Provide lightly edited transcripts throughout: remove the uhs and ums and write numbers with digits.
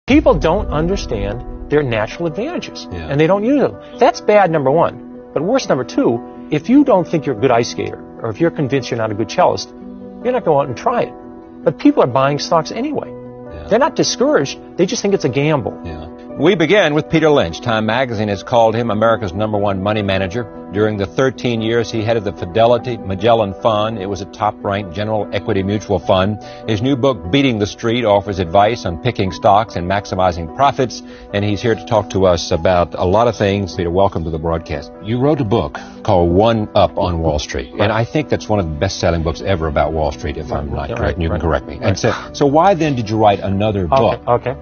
People don't understand their natural advantages, Yeah. and they don't use them. That's bad, number one. But worse, number two, if you don't think you're a good ice skater, or if you're convinced you're not a good cellist, you're not going to go out and try it. But people are buying stocks anyway. Yeah. They're not discouraged. They just think it's a gamble. Yeah. We begin with Peter Lynch. Time magazine has called him America's #1 money manager. During the 13 years he headed the Fidelity Magellan Fund, it was a top-ranked general equity mutual fund. His new book, Beating the Street, offers advice on picking stocks and maximizing profits, and he's here to talk to us about a lot of things. Peter, welcome to the broadcast. You wrote a book called One Up on Wall Street, and I think that's one of the best-selling books ever about Wall Street, if I'm not correct, and you can correct me. And so why then did you write another book? Okay.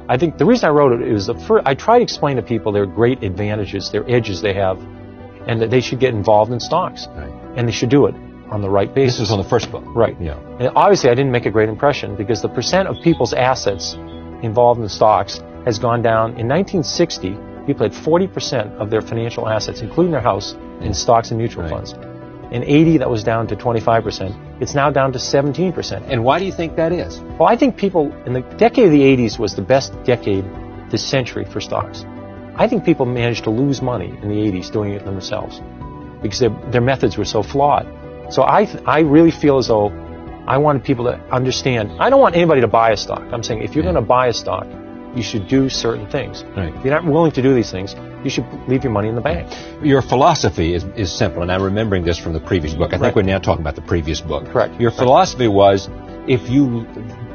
I think the reason I wrote it is I try to explain to people their great advantages, their edges they have, and that they should get involved in stocks. Right. And they should do it on the right basis. This was on the first book. Right. Yeah. And obviously I didn't make a great impression because the percent of people's assets involved in stocks has gone down. In 1960, people had 40% of their financial assets, including their house, in stocks and mutual funds. In 80, that was down to 25%. It's now down to 17%. And why do you think that is? Well, I think people, in the decade of the 80s was the best decade this century for stocks. I think people managed to lose money in the 80s doing it themselves because their methods were so flawed. So I really feel as though I wanted people to understand. I don't want anybody to buy a stock. I'm saying if you're going to buy a stock, you should do certain things. Right. If you're not willing to do these things, you should leave your money in the bank. Your philosophy is simple, and I'm remembering this from the previous book. I think we're now talking about the previous book. Correct. Your philosophy was if you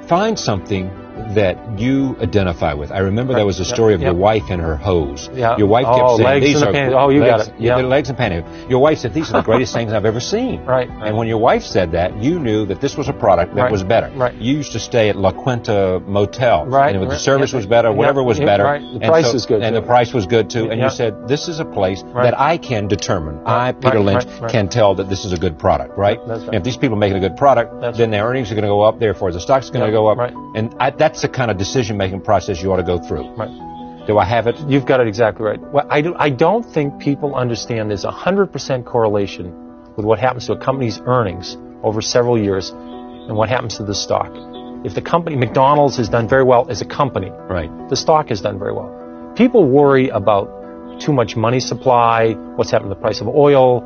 find something that you identify with. I remember there was a story of your wife and her hose. Yeah. Your wife kept saying, legs these and are the panties. Oh, you legs, got it. Yeah. The legs and panties. Your wife said, these are the greatest things I've ever seen. Right. And when your wife said that, you knew that this was a product that was better. Right. You used to stay at La Quinta Motel. Right. And the service was better, whatever was better. Right. The price was good. And too. the price was good too. And Yeah. you said, this is a place that I can determine. I, Peter Lynch, can tell that this is a good product, right? That's right. And if these people are making a good product, then their earnings are going to go up, therefore the stock's going to go up. Right. And that's the kind of decision-making process you ought to go through. Right. Do I have it? You've got it exactly right. Well, I don't think people understand there's 100% correlation with what happens to a company's earnings over several years and what happens to the stock. If the company, McDonald's has done very well as a company, the stock has done very well. People worry about too much money supply, what's happened to the price of oil,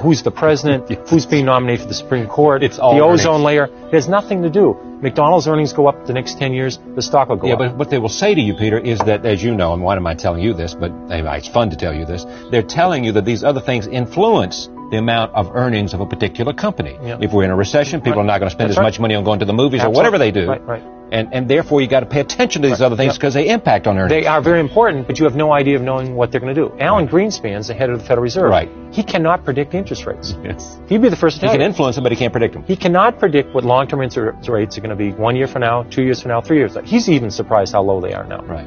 who's the president, who's being nominated for the Supreme Court, It's all the earnings. ozone layer. It has nothing to do. McDonald's earnings go up the next 10 years, the stock will go up. Yeah, but what they will say to you, Peter, is that, as you know, and why am I telling you this, but anyway, it's fun to tell you this, they're telling you that these other things influence the amount of earnings of a particular company. Yeah. If we're in a recession, people are not going to spend That's as much money on going to the movies or whatever they do. Right. And therefore, you got to pay attention to these other things because they impact on earnings. They are very important, but you have no idea of knowing what they're going to do. Alan Greenspan's the head of the Federal Reserve. Right. He cannot predict interest rates. Yes. He'd be the first to He tell can you. influence them, but he can't predict them. He cannot predict what long-term interest rates are going to be 1 year from now, 2 years from now, 3 years from now. He's even surprised how low they are now. Right.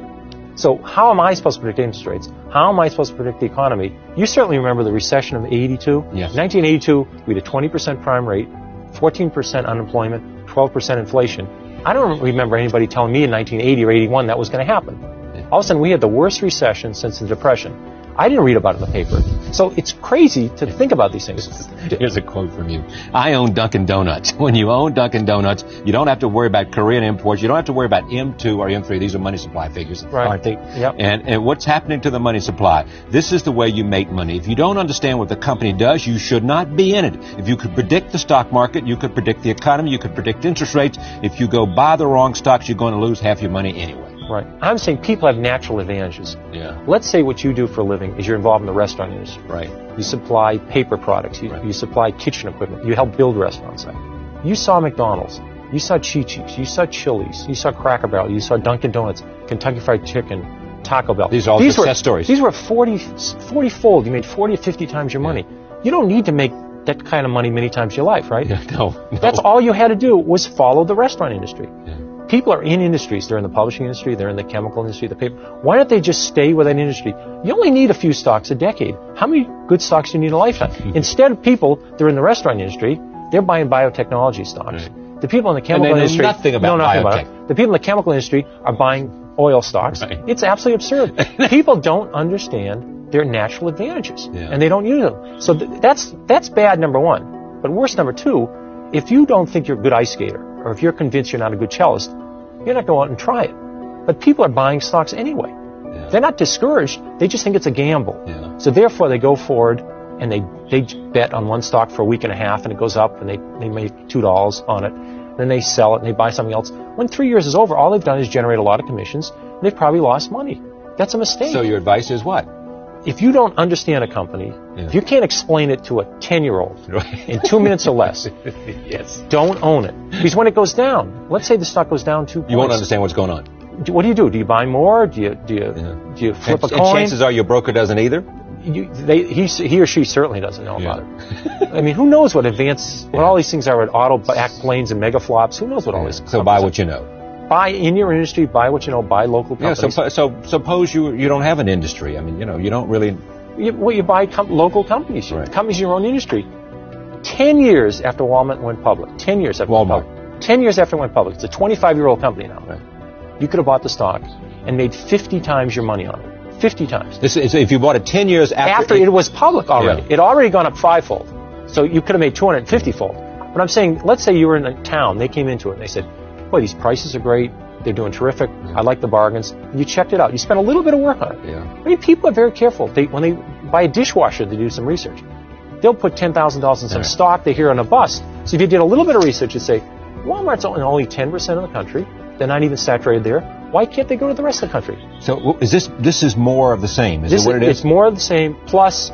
So how am I supposed to predict interest rates? How am I supposed to predict the economy? You certainly remember the recession of 82. Yes. In 1982, we had a 20% prime rate, 14% unemployment, 12% inflation. I don't remember anybody telling me in 1980 or 81 that was going to happen. All of a sudden, we had the worst recession since the Depression. I didn't read about it in the paper. So it's crazy to think about these things. Here's a quote from you. I own Dunkin' Donuts. When you own Dunkin' Donuts, you don't have to worry about Korean imports. You don't have to worry about M2 or M3. These are money supply figures, aren't they? Yep. And what's happening to the money supply? This is the way you make money. If you don't understand what the company does, you should not be in it. If you could predict the stock market, you could predict the economy, you could predict interest rates. If you go buy the wrong stocks, you're going to lose half your money anyway. Right. I'm saying people have natural advantages. Yeah. Let's say what you do for a living is you're involved in the restaurant industry. Right. You supply paper products. You supply kitchen equipment. You help build restaurants. You saw McDonald's. You saw Chi-Chi's. You saw Chili's. You saw Cracker Barrel. You saw Dunkin' Donuts, Kentucky Fried Chicken, Taco Bell. These are all success stories. These were 40-fold. You made 40 or 50 times your money. You don't need to make that kind of money many times in your life, right? Yeah, no. That's all you had to do was follow the restaurant industry. Yeah. People are in industries. They're in the publishing industry. They're in the chemical industry, the paper. Why don't they just stay with that industry? You only need a few stocks a decade. How many good stocks do you need in a lifetime? Instead of people, they're in the restaurant industry. They're buying biotechnology stocks. The people in the chemical industry nothing about biotech. it. The people in the chemical industry are buying oil stocks. Right. It's absolutely absurd. People don't understand their natural advantages, and they don't use them. So that's bad, number one. But worse, number two, if you don't think you're a good ice skater, or if you're convinced you're not a good cellist, you're not going to go out and try it. But people are buying stocks anyway. Yeah. They're not discouraged. They just think it's a gamble. Yeah. So therefore, they go forward and they bet on one stock for a week and a half, and it goes up, and they make $2 on it. Then they sell it, and they buy something else. When 3 years is over, all they've done is generate a lot of commissions, and they've probably lost money. That's a mistake. So your advice is what? If you don't understand a company, if you can't explain it to a 10-year-old in 2 minutes or less, yes, don't own it. Because when it goes down, let's say the stock goes down 2 points. You won't understand what's going on. What do? Do you buy more? Do you flip a coin? And chances are your broker doesn't either? He or she certainly doesn't know about it. I mean, who knows what all these things are with auto-backed planes and megaflops? Who knows what all this? So buy what you know. Buy in your industry, buy what you know, buy local companies. Yeah, so suppose you don't have an industry. I mean, you don't really... You buy local companies, companies in your own industry. 10 years after Walmart went public, 10 years after Walmart. 10 years after it went public, it's a 25-year-old company now. Right. You could have bought the stock and made 50 times your money on it. 50 times. This is if you bought it 10 years after it was public already. Yeah. It already gone up 5-fold. So you could have made 250-fold. But I'm saying, let's say you were in a town, they came into it and they said, boy, these prices are great, they're doing terrific, I like the bargains. You checked it out. You spent a little bit of work on it. Yeah. I mean, people are very careful. When they buy a dishwasher, they do some research. They'll put $10,000 in some stock they hear on a bus. So if you did a little bit of research, you'd say, Walmart's only 10% of the country. They're not even saturated there. Why can't they go to the rest of the country? So is this is more of the same? Is it what it is? It's more of the same. Plus,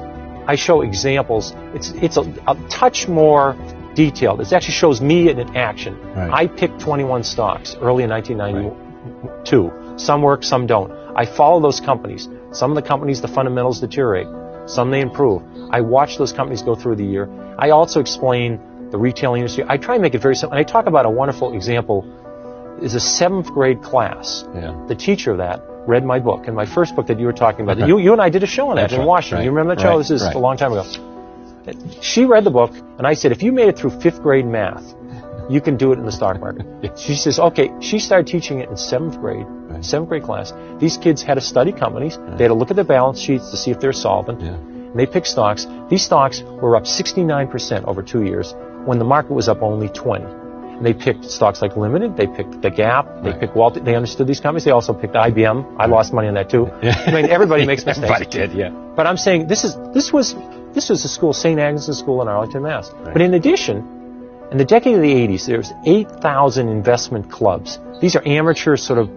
I show examples. It's a touch more detailed. It actually shows me in action. Right. I picked 21 stocks early in 1992. Right. Some work, some don't. I follow those companies. Some of the companies, the fundamentals deteriorate. Some they improve. I watch those companies go through the year. I also explain the retail industry. I try and make it very simple. And I talk about a wonderful example. Is a 7th grade class. Yeah. The teacher of that read my book, and my first book that you were talking about. You and I did a show on that in Washington. You remember that show? This is a long time ago. She read the book, and I said, if you made it through 5th grade math, you can do it in the stock market. She says, okay. She started teaching it in 7th grade, 7th grade class. These kids had to study companies. They had to look at their balance sheets to see if they're solvent. Yeah. And they picked stocks. These stocks were up 69% over 2 years when the market was up only 20%. And they picked stocks like Limited, they picked The Gap, they picked Walt, they understood these companies, they also picked IBM. I lost money on that too. I mean, everybody makes mistakes. Everybody did, yeah. But I'm saying this was a school, St. Agnes' School in Arlington, Mass. Right. But in addition, in the decade of the 80s, there was 8,000 investment clubs. These are amateur sort of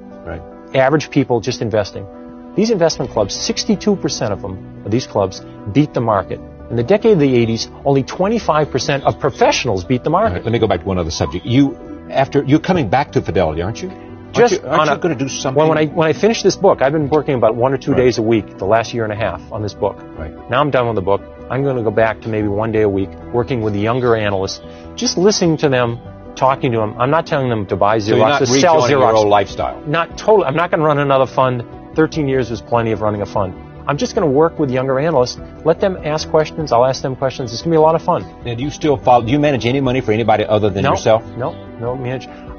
average people just investing. These investment clubs, 62% of these clubs beat the market. In the decade of the 80s, only 25% of professionals beat the market. Right, let me go back to one other subject. You're coming back to Fidelity, aren't you? Aren't you going to do something? When I finish this book, I've been working about 1 or 2 days a week the last year and a half on this book. Right. Now I'm done with the book. I'm going to go back to maybe 1 day a week, working with the younger analysts, just listening to them, talking to them. I'm not telling them to buy Xerox, to sell Xerox. Your old lifestyle. Not totally. I'm not going to run another fund. 13 years was plenty of running a fund. I'm just going to work with younger analysts, let them ask questions, I'll ask them questions. It's going to be a lot of fun. Now, do you manage any money for anybody other than yourself? No,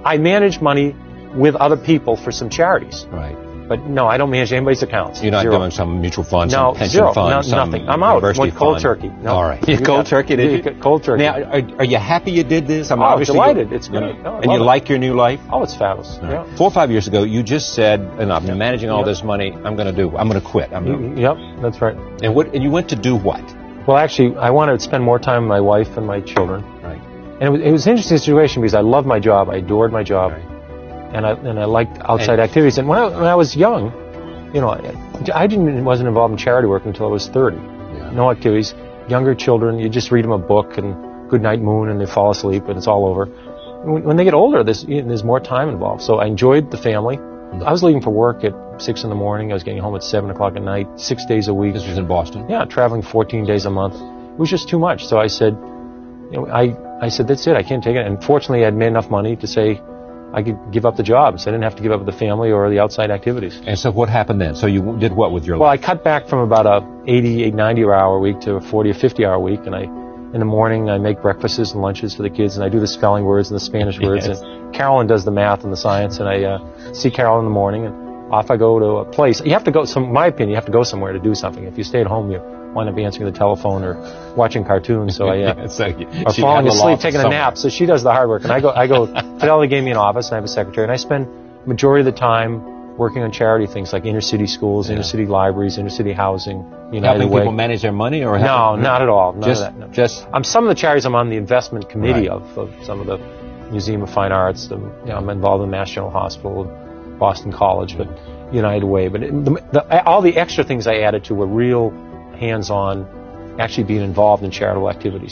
I manage money with other people for some charities. Right. But no, I don't manage anybody's accounts. You're not doing some mutual fund, some pension zero. fund, nothing. I'm out. Went cold turkey. No. All right. Cold turkey, did you? Cold turkey. Now, are you happy you did this? I'm obviously delighted. It's great. And you like your new life? Oh, it's fabulous. Right. Yeah. 4 or 5 years ago, you just said, and I've been managing all this money, I'm going to quit. Yep, that's right. And you went to do what? Well, actually, I wanted to spend more time with my wife and my children. Right. And it was an interesting situation because I loved my job. I adored my job. Right. And I liked outside activities. And when I was young, I wasn't involved in charity work until I was 30. Yeah. No activities. Younger children, you just read them a book and good night moon and they fall asleep and it's all over. When they get older, there's more time involved. So I enjoyed the family. Mm-hmm. I was leaving for work at 6 in the morning. I was getting home at 7 o'clock at night, 6 days a week. This was in Boston? Yeah, traveling 14 days a month. It was just too much. So I said, I said, that's it. I can't take it. And fortunately, I had made enough money to say, I could give up the job, so I didn't have to give up the family or the outside activities. And so what happened then? So you did what with your life? Well, I cut back from about a 90-hour week to a 40 or 50-hour week, and in the morning I make breakfasts and lunches for the kids, and I do the spelling words and the Spanish words, and Carolyn does the math and the science, and I see Carolyn in the morning, and off I go to a place. You have to go, in my opinion, you have to go somewhere to do something. If you stay at home, you wind up answering the telephone or watching cartoons, so or falling asleep, taking a nap. So she does the hard work, and I go. Fidelity gave me an office, and I have a secretary, and I spend majority of the time working on charity things like inner city schools, inner city libraries, inner city housing, United Helping Way. people manage their money, or No, not at all. None just of that. No. just Some of the charities I'm on the investment committee Right. of some of the Museum of Fine Arts. I'm involved in Mass General Hospital, Boston College, but United Way. But all the extra things I added to were real hands-on, actually being involved in charitable activities.